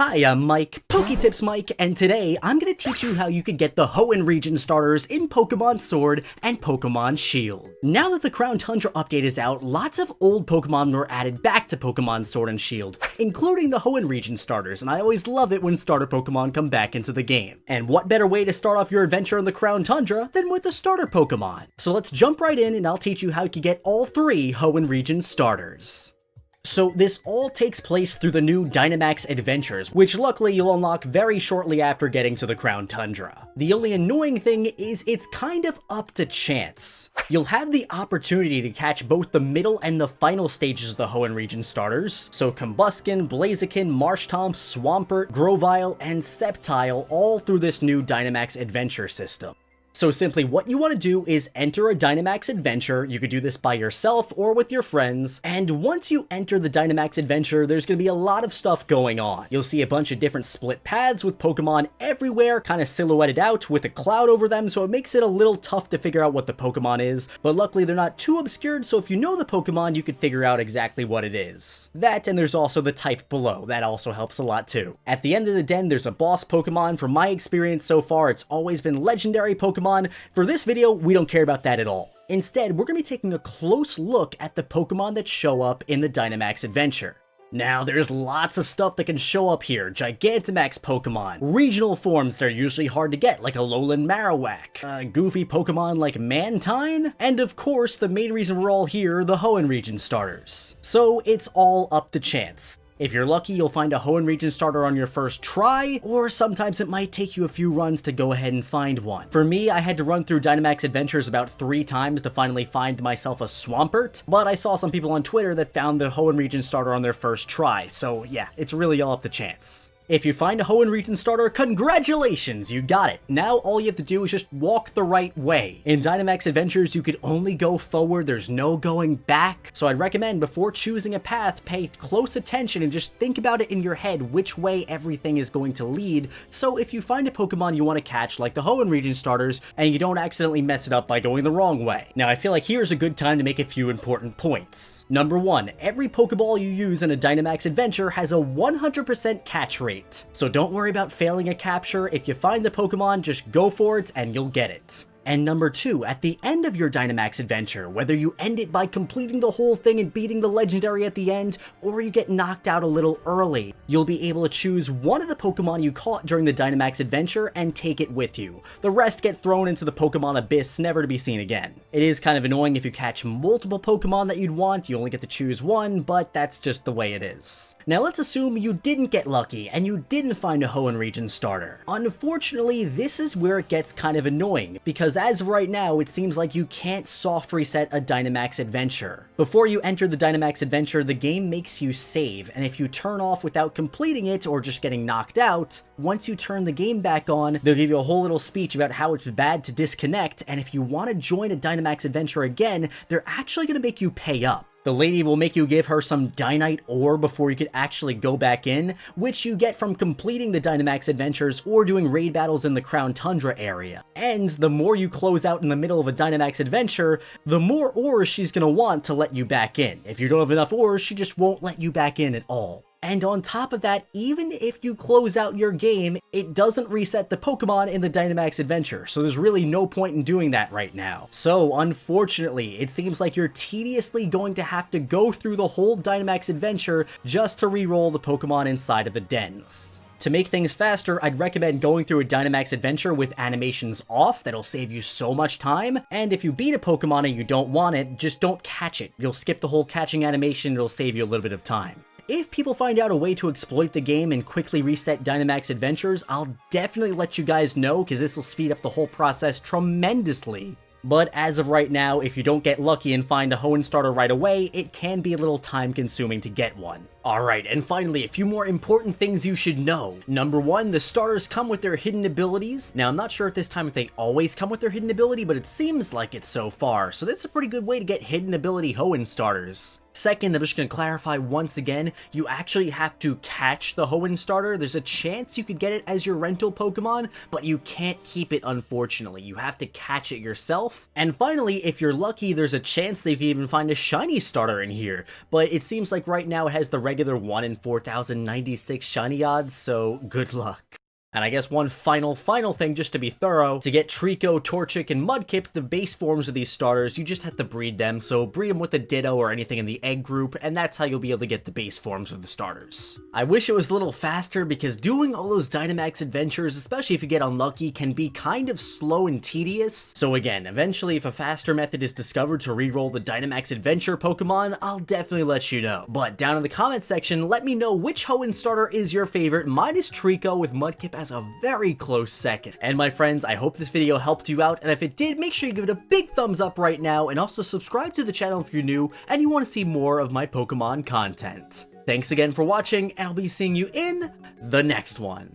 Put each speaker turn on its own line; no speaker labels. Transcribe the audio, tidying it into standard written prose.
Hi, I'm Mike, PokeTips Mike, and today I'm going to teach you how you could get the Hoenn region starters in Pokemon Sword and Pokemon Shield. Now that the Crown Tundra update is out, lots of old Pokemon were added back to Pokemon Sword and Shield, including the Hoenn region starters, and I always love it when starter Pokemon come back into the game. And what better way to start off your adventure in the Crown Tundra than with a starter Pokemon? So let's jump right in and I'll teach you how you can get all three Hoenn region starters. So this all takes place through the new Dynamax Adventures, which luckily you'll unlock very shortly after getting to the Crown Tundra. The only annoying thing is it's kind of up to chance. You'll have the opportunity to catch both the middle and the final stages of the Hoenn region starters, so Combuskin, Blaziken, Marshtomp, Swampert, Grovyle, and Sceptile all through this new Dynamax Adventure system. So simply what you want to do is enter a Dynamax Adventure. You could do this by yourself or with your friends, and once you enter the Dynamax Adventure, there's going to be a lot of stuff going on. You'll see a bunch of different split paths with Pokemon everywhere, kind of silhouetted out with a cloud over them, so it makes it a little tough to figure out what the Pokemon is, but luckily they're not too obscured, so if you know the Pokemon, you can figure out exactly what it is. That, and there's also the type below. That also helps a lot too. At the end of the den, there's a boss Pokemon. From my experience so far, it's always been legendary Pokemon. For this video, we don't care about that at all. Instead, we're going to be taking a close look at the Pokemon that show up in the Dynamax Adventure. Now, there's lots of stuff that can show up here. Gigantamax Pokemon, regional forms that are usually hard to get, like a Alolan Marowak, goofy Pokemon like Mantine, and of course, the main reason we're all here, the Hoenn region starters. So it's all up to chance. If you're lucky, you'll find a Hoenn region starter on your first try, or sometimes it might take you a few runs to go ahead and find one. For me, I had to run through Dynamax Adventures about 3 times to finally find myself a Swampert, but I saw some people on Twitter that found the Hoenn region starter on their first try, so yeah, it's really all up to chance. If you find a Hoenn region starter, congratulations, you got it. Now all you have to do is just walk the right way. In Dynamax Adventures, you could only go forward, there's no going back. So I'd recommend before choosing a path, pay close attention and just think about it in your head which way everything is going to lead. So if you find a Pokemon you want to catch, like the Hoenn region starters, and you don't accidentally mess it up by going the wrong way. Now I feel like here's a good time to make a few important points. Number 1, every Pokeball you use in a Dynamax Adventure has a 100% catch rate. So don't worry about failing a capture. If you find the Pokemon, just go for it and you'll get it. And number 2, at the end of your Dynamax Adventure, whether you end it by completing the whole thing and beating the legendary at the end, or you get knocked out a little early, you'll be able to choose one of the Pokemon you caught during the Dynamax Adventure and take it with you. The rest get thrown into the Pokemon Abyss, never to be seen again. It is kind of annoying if you catch multiple Pokemon that you'd want, you only get to choose one, but that's just the way it is. Now let's assume you didn't get lucky and you didn't find a Hoenn region starter. Unfortunately, this is where it gets kind of annoying, because as of right now, it seems like you can't soft reset a Dynamax Adventure. Before you enter the Dynamax Adventure, the game makes you save, and if you turn off without completing it or just getting knocked out, once you turn the game back on, they'll give you a whole little speech about how it's bad to disconnect, and if you want to join a Dynamax Adventure again, they're actually going to make you pay up. The lady will make you give her some Dynite ore before you can actually go back in, which you get from completing the Dynamax Adventures or doing raid battles in the Crown Tundra area. And the more you close out in the middle of a Dynamax Adventure, the more ores she's gonna want to let you back in. If you don't have enough ores, she just won't let you back in at all. And on top of that, even if you close out your game, it doesn't reset the Pokemon in the Dynamax Adventure, so there's really no point in doing that right now. So unfortunately, it seems like you're tediously going to have to go through the whole Dynamax Adventure just to re-roll the Pokemon inside of the dens. To make things faster, I'd recommend going through a Dynamax Adventure with animations off. That'll save you so much time. And if you beat a Pokemon and you don't want it, just don't catch it. You'll skip the whole catching animation, it'll save you a little bit of time. If people find out a way to exploit the game and quickly reset Dynamax Adventures, I'll definitely let you guys know, because this will speed up the whole process tremendously. But as of right now, if you don't get lucky and find a Hoenn starter right away, it can be a little time consuming to get one. Alright, and finally, a few more important things you should know. Number 1, the starters come with their hidden abilities. Now, I'm not sure at this time if they always come with their hidden ability, but it seems like it so far, so that's a pretty good way to get hidden ability Hoenn starters. Second, I'm just going to clarify once again, you actually have to catch the Hoenn starter. There's a chance you could get it as your rental Pokemon, but you can't keep it, unfortunately. You have to catch it yourself. And finally, if you're lucky, there's a chance that you can even find a shiny starter in here, but it seems like right now it has the regular 1 in 4,096 shiny odds, so good luck. And I guess one final thing just to be thorough, to get Treecko, Torchic, and Mudkip, the base forms of these starters, you just have to breed them, so breed them with a Ditto or anything in the egg group, and that's how you'll be able to get the base forms of the starters. I wish it was a little faster because doing all those Dynamax adventures, especially if you get unlucky, can be kind of slow and tedious. So again, eventually if a faster method is discovered to reroll the Dynamax adventure Pokemon, I'll definitely let you know. But down in the comment section, let me know which Hoenn starter is your favorite. Mine is Treecko with Mudkip as a very close second. And my friends, I hope this video helped you out, and if it did, make sure you give it a big thumbs up right now, and also subscribe to the channel if you're new and you want to see more of my Pokemon content. Thanks again for watching, and I'll be seeing you in the next one.